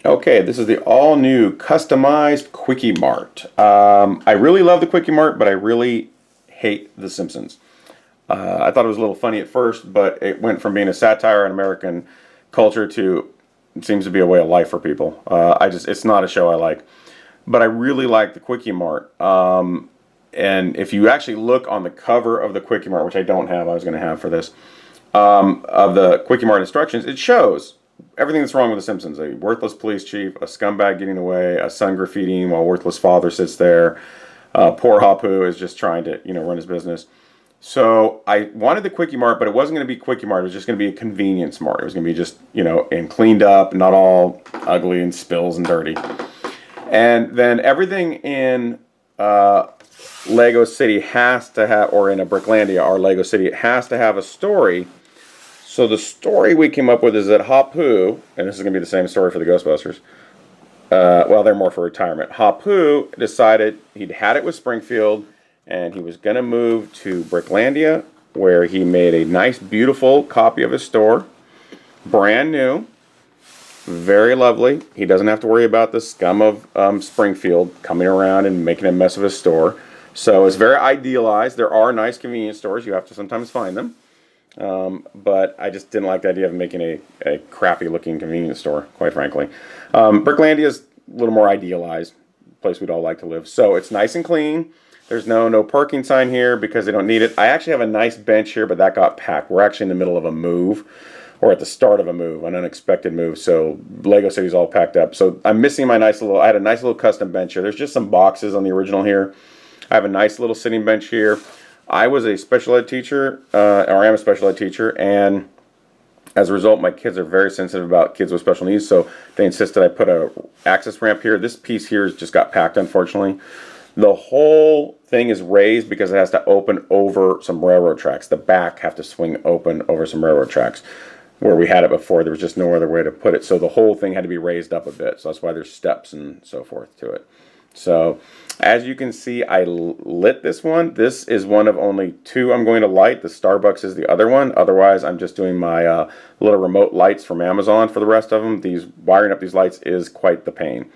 Okay, this is the all-new customized Kwik-E-Mart. I really love the Kwik-E-Mart, but I really hate The Simpsons. I thought it was a little funny at first, but it went from being a satire on American culture to it seems to be a way of life for people. It's not a show I like, but I really like the Kwik-E-Mart. And if you actually look on the cover of the Kwik-E-Mart, which I don't have, I was going to have for this, of the Kwik-E-Mart instructions, it shows everything that's wrong with The Simpsons. A worthless police chief, a scumbag getting away, a son graffitiing while worthless father sits there. Poor Hapu is just trying to, run his business. So I wanted the Kwik-E-Mart, but it wasn't going to be Kwik-E-Mart. It was just going to be a convenience mart. It was going to be just, and cleaned up, not all ugly and spills and dirty. And then everything in Lego City has to have, or in a Bricklandia, our Lego City, it has to have a story. So the story we came up with is that Hapu, and this is going to be the same story for the Ghostbusters, well, they're more for retirement. Hapu decided he'd had it with Springfield, and he was going to move to Bricklandia, where he made a nice, beautiful copy of his store, brand new, very lovely. He doesn't have to worry about the scum of Springfield coming around and making a mess of his store. So it's very idealized. There are nice convenience stores. You have to sometimes find them. But I just didn't like the idea of making a crappy looking convenience store, quite frankly. Bricklandia is a little more idealized, place we'd all like to live. So it's nice and clean. There's no parking sign here because they don't need it. I actually have a nice bench here, but that got packed. We're actually in the middle of a move, or at the start of a move, an unexpected move. So Lego City's all packed up. So I'm missing my I had a nice little custom bench here. There's just some boxes on the original here. I have a nice little sitting bench here. I was a special ed teacher, or I am a special ed teacher, and as a result, my kids are very sensitive about kids with special needs, so they insisted I put a access ramp here. This piece here just got packed, unfortunately. The whole thing is raised because it has to open over some railroad tracks. The back have to swing open over some railroad tracks. Where we had it before, there was just no other way to put it, so the whole thing had to be raised up a bit, so that's why there's steps and so forth to it. So, as you can see, I lit this one. This is one of only two I'm going to light. The Starbucks is the other one. Otherwise, I'm just doing my little remote lights from Amazon for the rest of them. Wiring up these lights is quite the pain.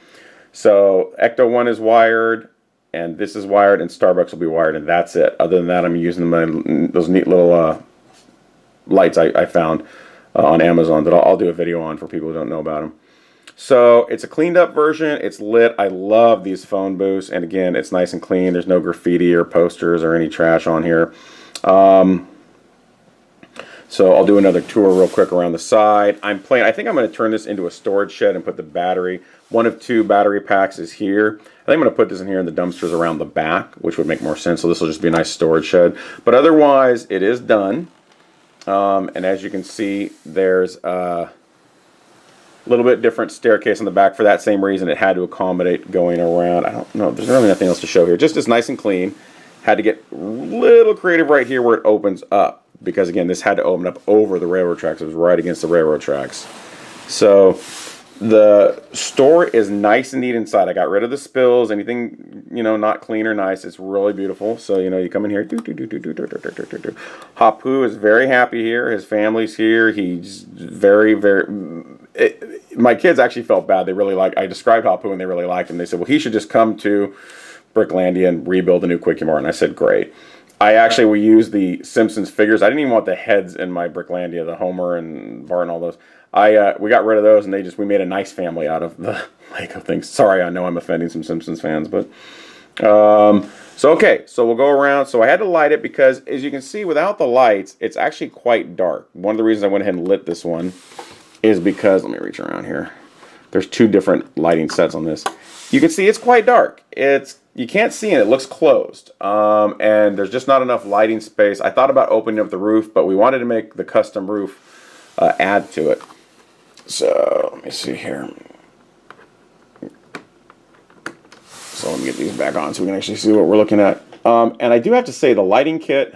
So, Ecto 1 is wired, and this is wired, and Starbucks will be wired, and that's it. Other than that, I'm using those neat little lights I found on Amazon that I'll do a video on for people who don't know about them. So it's a cleaned up version. It's lit. I love these phone booths. And again, it's nice and clean. There's no graffiti or posters or any trash on here. So I'll do another tour real quick around the side. I think I'm going to turn this into a storage shed and put the battery. One of two battery packs is here. I think I'm going to put this in here in the dumpsters around the back, which would make more sense. So this will just be a nice storage shed. But otherwise, it is done. And as you can see, there's a little bit different staircase on the back for that same reason. It had to accommodate going around. I don't know. There's really nothing else to show here. Just as nice and clean. Had to get a little creative right here where it opens up. Because, again, this had to open up over the railroad tracks. It was right against the railroad tracks. So the store is nice and neat inside. I got rid of the spills. Anything, not clean or nice. It's really beautiful. So, you come in here. Hapu is very happy here. His family's here. He's very, very... my kids actually felt bad. I described Hapu and they really liked him. They said, well, he should just come to Bricklandia and rebuild a new Kwik-E-Mart. And I said, great. We used the Simpsons figures. I didn't even want the heads in my Bricklandia, the Homer and Bart and all those. We got rid of those and we made a nice family out of the Lego things. Sorry, I know I'm offending some Simpsons fans, but okay, so we'll go around. So I had to light it because, as you can see, without the lights, it's actually quite dark. One of the reasons I went ahead and lit this one is because, let me reach around here. There's two different lighting sets on this. You can see it's quite dark. You can't see it. It looks closed. And there's just not enough lighting space. I thought about opening up the roof, but we wanted to make the custom roof add to it. So, let me see here. So, let me get these back on so we can actually see what we're looking at. And I do have to say, the lighting kit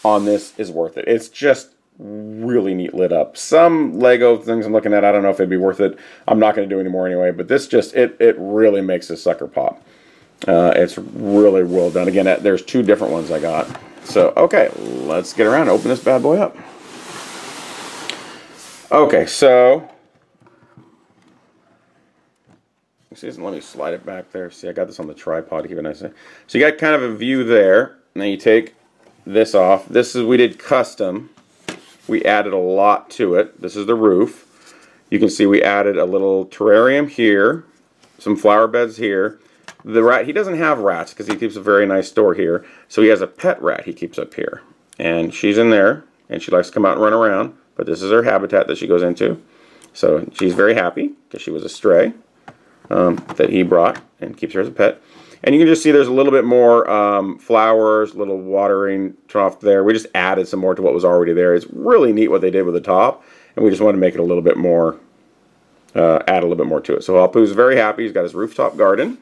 on this is worth it. It's just really neat lit up. Some Lego things I'm looking at, I don't know if it'd be worth it. I'm not going to do any more anyway, but this just, it really makes this sucker pop. It's really well done. Again, there's two different ones I got. So, okay, let's get around and open this bad boy up. Okay, so See, let me slide it back there. See, I got this on the tripod to keep it nice. So you got kind of a view there. And then you take this off. This is, we did custom. We added a lot to it. This is the roof. You can see we added a little terrarium here, some flower beds here. The rat, he doesn't have rats because he keeps a very nice store here. So he has a pet rat he keeps up here. And she's in there, and she likes to come out and run around. But this is her habitat that she goes into. So she's very happy because she was a stray that he brought and keeps her as a pet. And you can just see there's a little bit more flowers, little watering trough there. We just added some more to what was already there. It's really neat what they did with the top. And we just want to make it a little bit more, add a little bit more to it. So Hapu's very happy. He's got his rooftop garden.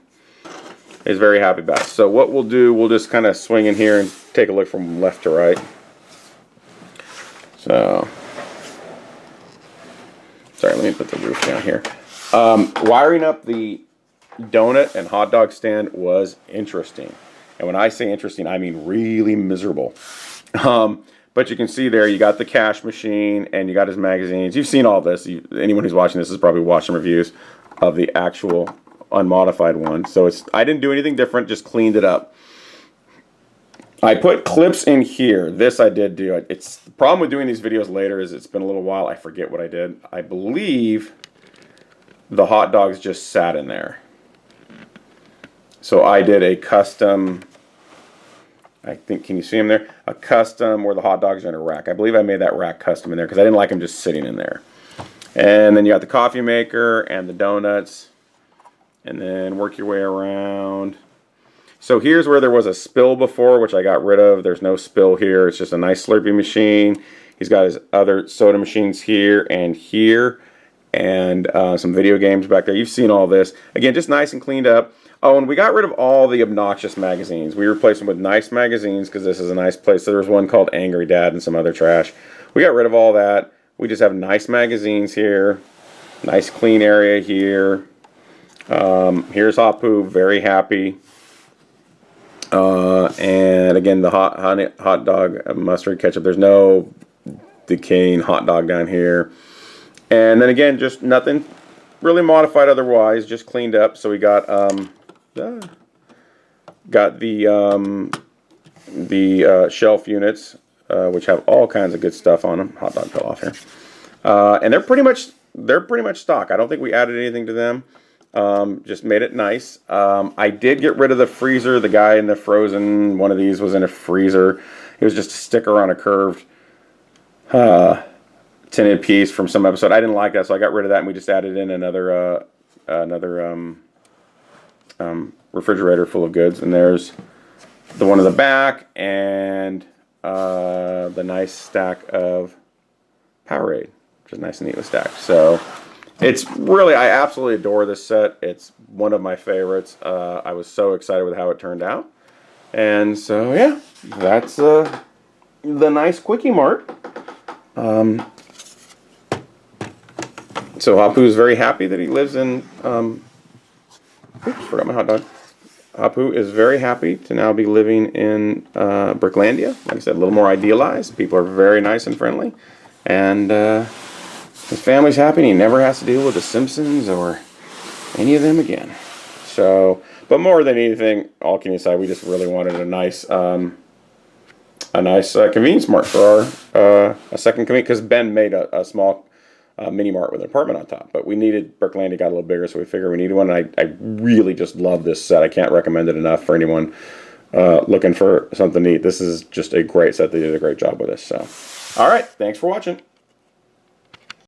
He's very happy about it. So what we'll do, we'll just kind of swing in here and take a look from left to right. So, sorry, let me put the roof down here. Wiring up the donut and hot dog stand was interesting. And when I say interesting, I mean really miserable. But you can see there, you got the cash machine and you got his magazines. You've seen all this. Anyone who's watching this has probably watched some reviews of the actual unmodified one. So I didn't do anything different, just cleaned it up. I put clips in here. This I did do. It's the problem with doing these videos later is it's been a little while. I forget what I did. I believe the hot dogs just sat in there. So I did a custom, I think, can you see them there? A custom where the hot dogs are in a rack. I believe I made that rack custom in there because I didn't like them just sitting in there. And then you got the coffee maker and the donuts. And then work your way around. So here's where there was a spill before, which I got rid of. There's no spill here. It's just a nice Slurpee machine. He's got his other soda machines here and here. And some video games back there. You've seen all this. Again, just nice and cleaned up. Oh, and we got rid of all the obnoxious magazines. We replaced them with nice magazines because this is a nice place. So there's one called Angry Dad and some other trash. We got rid of all that. We just have nice magazines here. Nice clean area here. Here's Hapu, very happy. And again, the hot dog mustard ketchup. There's no decaying hot dog down here. And then again, just nothing really modified otherwise, just cleaned up. So we got the shelf units, which have all kinds of good stuff on them. Hot dog fell off here. And they're pretty much stock. I don't think we added anything to them. Just made it nice. I did get rid of the freezer. The guy in the frozen, one of these was in a freezer. It was just a sticker on a curved tinted piece from some episode. I didn't like that, so I got rid of that, and we just added in another refrigerator full of goods. And there's the one in the back, and the nice stack of Powerade, which is nice and neatly stacked. So it's really, I absolutely adore this set. It's one of my favorites. I was so excited with how it turned out. And so, yeah, that's the nice Kwik-E-Mart. So Hapu is very happy that he lives in, oops, forgot my hot dog. Hapu is very happy to now be living in Bricklandia. Like I said, a little more idealized. People are very nice and friendly. And his family's happy, and he never has to deal with the Simpsons or any of them again. So, but more than anything, all kidding aside, we just really wanted a nice convenience mart for our a second convenience, because Ben made a small mini mart with an apartment on top. But we needed, Bricklandia got a little bigger, so we figured we needed one. And I really just love this set. I can't recommend it enough for anyone looking for something neat. This is just a great set. They did a great job with this. So, all right, thanks for watching.